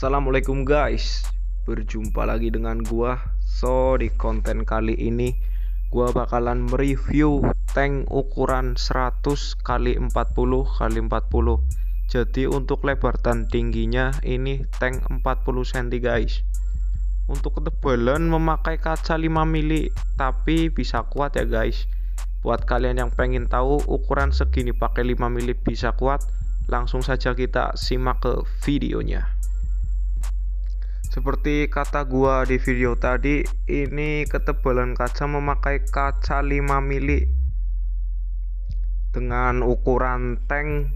Assalamualaikum guys, berjumpa lagi dengan gua. Di konten kali ini gua bakalan mereview tank ukuran 100 kali 40 kali 40. Jadi untuk lebar dan tingginya ini tank 40 cm guys. Untuk ketebalan memakai kaca 5 mili, tapi bisa kuat ya guys. Buat kalian yang pengen tahu ukuran segini pakai 5 mili bisa kuat, langsung saja kita simak ke videonya. Seperti kata gua di video tadi, ini ketebalan kaca memakai kaca 5 mili dengan ukuran tank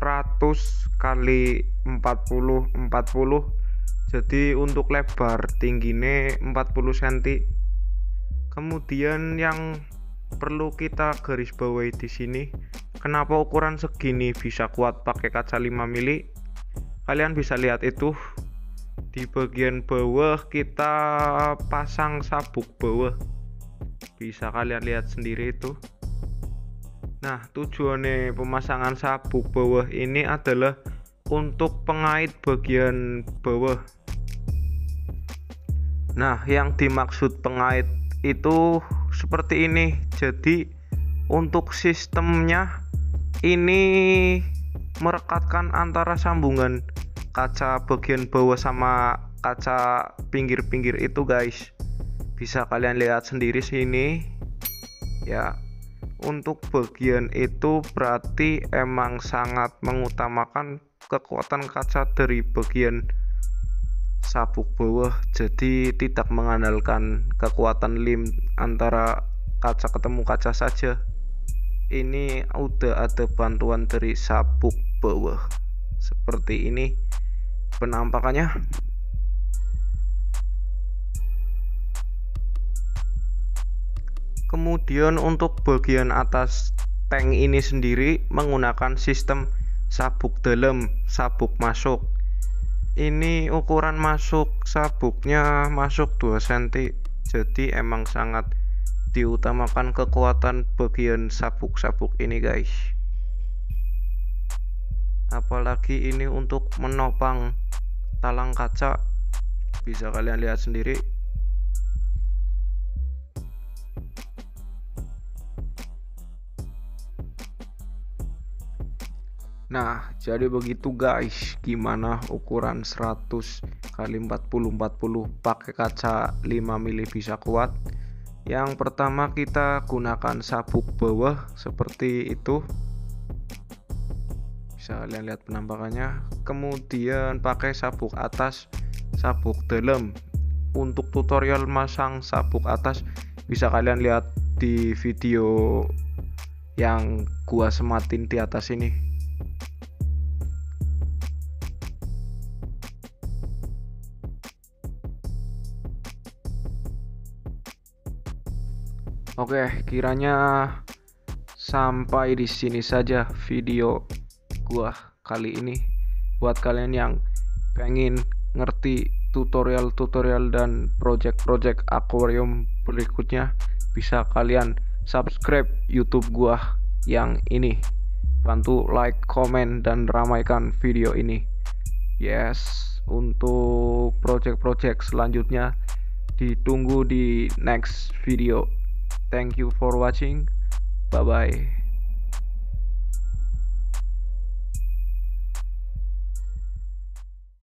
100 kali 40 40. Jadi untuk lebar tingginya 40 cm. Kemudian yang perlu kita garis bawahi di sini, kenapa ukuran segini bisa kuat pakai kaca 5 mili? Kalian bisa lihat itu di bagian bawah kita pasang sabuk bawah, bisa kalian lihat sendiri itu. Nah, tujuannya pemasangan sabuk bawah ini adalah untuk pengait bagian bawah. Nah, yang dimaksud pengait itu seperti ini. Jadi untuk sistemnya ini merekatkan antara sambungan kaca bagian bawah sama kaca pinggir-pinggir itu guys. Bisa kalian lihat sendiri sini ya. Untuk bagian itu berarti emang sangat mengutamakan kekuatan kaca dari bagian sabuk bawah. Jadi tidak mengandalkan kekuatan lem antara kaca ketemu kaca saja. Ini udah ada bantuan dari sabuk bawah. Seperti ini penampakannya. Kemudian untuk bagian atas tank ini sendiri menggunakan sistem sabuk dalam, sabuk masuk. Ini ukuran masuk sabuknya masuk 2 cm. Jadi emang sangat diutamakan kekuatan bagian sabuk-sabuk ini guys. Apalagi ini untuk menopang talang kaca, bisa kalian lihat sendiri. Nah, jadi begitu guys, gimana ukuran 100 kali 40 40 pakai kaca 5 mili bisa kuat. Yang pertama kita gunakan sabuk bawah seperti itu, bisa kalian lihat penampakannya. Kemudian pakai sabuk atas, sabuk dalam. Untuk tutorial masang sabuk atas bisa kalian lihat di video yang gua sematin di atas ini. Oke, kiranya sampai di sini saja video gua kali ini. Buat kalian yang pengen ngerti tutorial-tutorial dan project-project akuarium berikutnya, bisa kalian subscribe YouTube gua yang ini. Bantu like, komen, dan ramaikan video ini. Yes, untuk project-project selanjutnya ditunggu di next video. Thank you for watching. Bye bye.